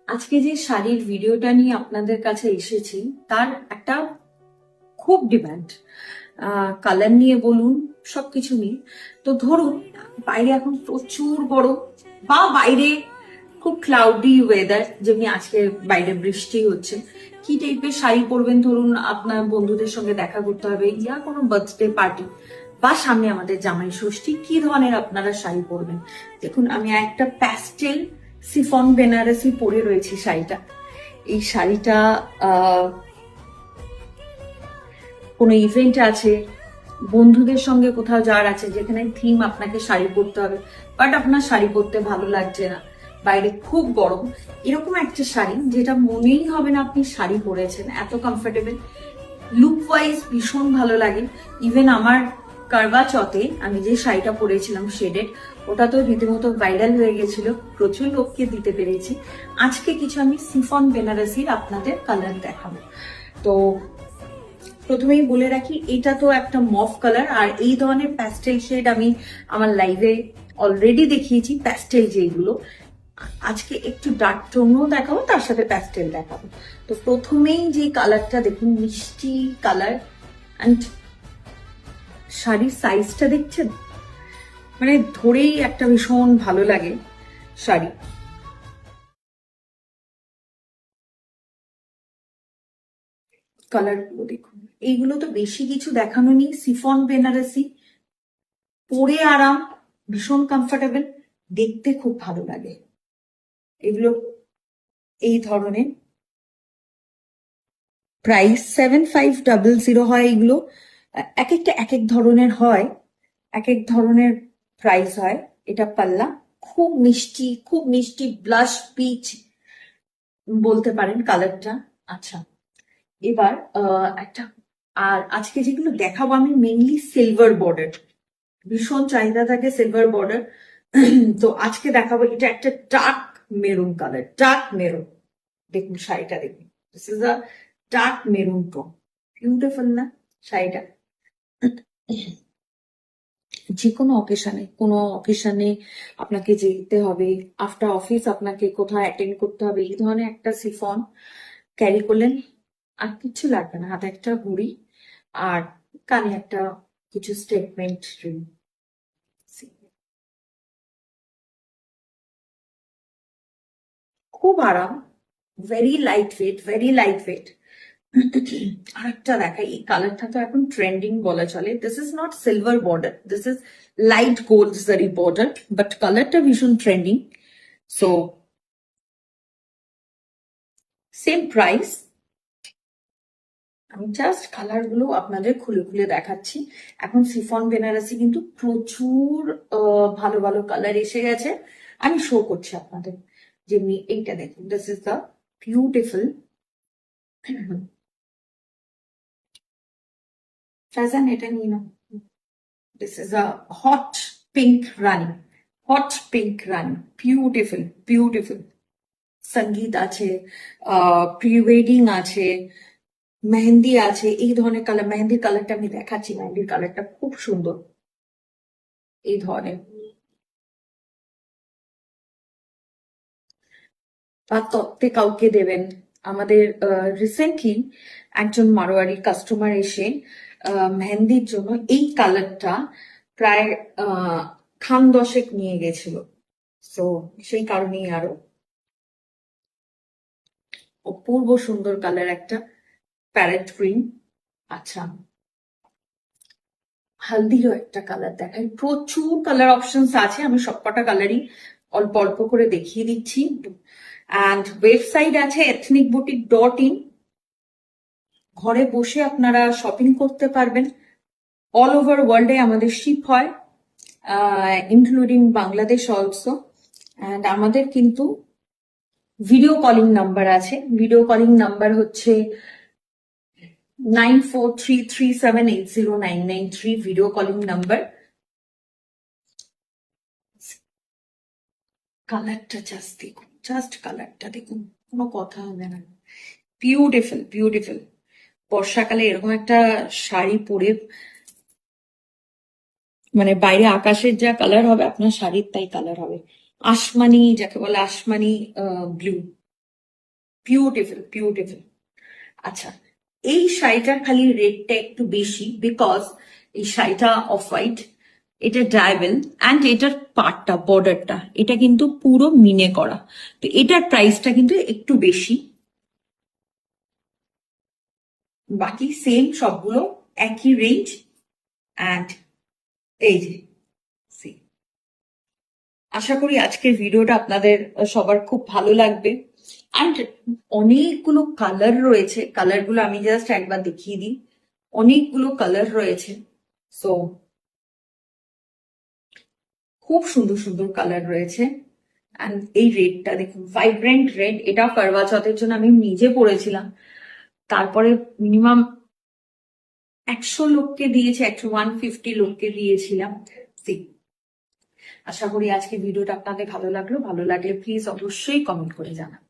আজকে যে শাড়ির ভিডিওটা নিয়ে আপনাদের কাছে এসেছি তার একটা খুব ডিমান্ড, কালার নিয়ে বলুন, সবকিছু নিয়ে। তো ধরুন বাইরে এখন প্রচুর গরম, বা বাইরে খুব ক্লাউডি ওয়েদার, যেমনি আজকে বাইরে বৃষ্টি হচ্ছে। কি টাইপের শাড়ি পরবেন? ধরুন আপনার বন্ধুদের সঙ্গে দেখা করতে হবে, ইয়া কোনো বার্থডে পার্টি, বা সামনে আমাদের জামাই ষষ্ঠী, কি ধরনের আপনারা শাড়ি পরবেন? দেখুন, আমি একটা প্যাস্টেল সিফন বেনারসি পরে রয়েছি শাড়িটা। এই শাড়িটা কোনো ইভেন্ট আছে, বন্ধুদের সঙ্গে কোথাও যাওয়ার আছে, যেখানে থিম আপনাকে শাড়ি পরতে হবে, বাট আপনার শাড়ি পরতে ভালো লাগছে না, বাইরে খুব গরম, এরকম একটা শাড়ি যেটা মনেই হবে না আপনি শাড়ি পরেছেন, এত কমফোর্টেবল, লুক ওয়াইজ ভীষণ ভালো লাগে। ইভেন আমার কারবা চতে আমি যে শাড়িটা পরেছিলাম শেডেড, ওটা তো রীতিমতো ভাইরাল হয়ে গেছিল, প্রচুর লোককে দিতে পেরেছি। আজকে কিছু আমি সিফন বেনারসির আপনাদের কালার দেখাবো। তো প্রথমেই বলে রাখি, এটা তো একটা মফ কালার, আর এই ধরনের প্যাস্টেল শেড আমি আমার লাইভে অলরেডি দেখিয়েছি। প্যাস্টেল যেগুলো, আজকে একটু ডার্ক টোনও দেখাবো, তার সাথে প্যাস্টেল দেখাবো। তো প্রথমেই যে কালারটা দেখুন, মিষ্টি কালার, অ্যান্ড শাড়ির সাইজটা দেখছেন, মানে ধরেই একটা ভীষণ ভালো লাগে শাড়ি। কালার গুলো দেখুন, এইগুলো তো বেশি কিছু দেখানো নেই। সিফন বেনারসি, পরে আরাম, ভীষণ কমফোর্টেবল, দেখতে খুব ভালো লাগে এগুলো। এই ধরনের প্রাইস 7500 হয় এগুলো। এক একটা এক এক ধরনের হয়, এক এক ধরনের প্রাইস হয়। এটা পাল্লা, খুব মিষ্টি, খুব মিষ্টি ব্লাশ পিচ বলতে পারেন কালারটা। আচ্ছা, এবার একটা, আর আজকে যেগুলো দেখাবো আমি মেইনলি সিলভার বর্ডার, ভীষণ চাহিদা থাকে সিলভার বর্ডার। তো আজকে দেখাবো এটা একটা dark maroon colour, dark maroon. দেখুন শাড়িটা, দেখুন, this is a dark maroon tone, beautiful না শাড়িটা? যে কোনো অকেশনে আপনাকে যেতে হবে, আফটার অফিস আপনাকে কোথাও অ্যাটেন্ড করতে হবে, এই ধরনের একটা সিফন ক্যারি করলেন, আর কিছু লাগবে না, হাতে একটা ঘড়ি আর কানে একটা কিছু স্টেটমেন্ট রিং। খুব আরাম, very light weight, very light weight. আরেকটা দেখাই, এই কালারটা তো এখন ট্রেন্ডিং বলা চলে। This is not silver border, this is light gold জারি বর্ডার, বাট কালারটা ভীষণ ট্রেন্ডিং। So same price. আমি জাস্ট কালার গুলো আপনাদের খুলে খুলে দেখাচ্ছি। এখন সিফন বেনারসি কিন্তু প্রচুর ভালো ভালো কালার এসে গেছে, আমি শো করছি আপনাদের। যেমনি এইটা দেখুন, this is the beautiful fashion, এটা নিয়ে নাও। This is a hot pink rani, hot pink rani, beautiful beautiful. সঙ্গীত আছে, প্রি ওয়েডিং আছে, মেহেন্দি আছে, এই ধরনের কালার। মেহেন্দির কালারটা আমি দেখাচ্ছি, মেহেন্দির কালারটা খুব সুন্দর এই ধরনের। বা তত্ত্বে কাউকে দেবেন। আমাদের রিসেন্টলি একজন মারোয়ারি কাস্টমার এসে মেহেন্দির জন্য এই কালারটা প্রায় খান দশেক নিয়ে গেছিল। সো সেই কারণেই আরো অপূর্ব সুন্দর কালার একটা, প্যারেট গ্রিন। আচ্ছা, হালদিরও একটা কালার দেখাই, প্রচুর কালার অপশনস আছে, আমি সবকটা কালারই অল্প অল্প করে দেখিয়ে দিচ্ছি। অ্যান্ড ওয়েবসাইট আছে ethnicboutique.in, ঘরে বসে আপনারা শপিং করতে পারবেন। অল ওভার ওয়ার্ল্ডে আমাদের শিপ হয়, ইনক্লুডিং বাংলাদেশ অলসো। অ্যান্ড আমাদের কিন্তু ভিডিও কলিং নাম্বার আছে, ভিডিও কলিং নাম্বার হচ্ছে 9433780993, ভিডিও কলিং নাম্বার। কালারটা জাস্ট দেখুন, জাস্ট কালারটা দেখুন, কোনো কথা হবে না, বিউটিফুল বিউটিফুল। বর্ষাকালে এরকম একটা শাড়ি পরে, মানে বাইরে আকাশের যা কালার হবে আপনার শাড়ির তাই কালার হবে, আসমানি, যাকে বলে আসমানি ব্লু। Beautiful beautiful. আচ্ছা, এই শাড়িটার খালি রেটটা একটু বেশি, বিকজ এই শাড়িটা অফ হোয়াইট, এটা ডায়াবেল, অ্যান্ড এটার পার্টটা বর্ডারটা এটা কিন্তু পুরো মিনে করা, তো এটার প্রাইসটা কিন্তু একটু বেশি। বাকি সেম সবগুলো একই রেঞ্জ। অ্যান্ড এই যে see, আশা করি আজকের ভিডিওটা আপনাদের সবার খুব ভালো লাগবে। অ্যান্ড অনেকগুলো কালার রয়েছে, কালারগুলো আমি জাস্ট একবার দেখিয়ে দিই। অনেকগুলো কালার রয়েছে, সো খুব সুন্দর সুন্দর কালার রয়েছে। অ্যান্ড এই রেডটা দেখুন, ভাইব্রেন্ট রেড, এটা করবা চৌথের জন্য আমি নিজে পরেছিলাম। তারপরে মিনিমাম 100 লোককে দিয়েছি, 150 লোককে দিয়েছিলাম। See, আশা করি আজকে ভিডিওটা আপনাদের ভালো লাগলো, ভালো লাগলে প্লিজ অবশ্যই কমেন্ট করে জানাবেন।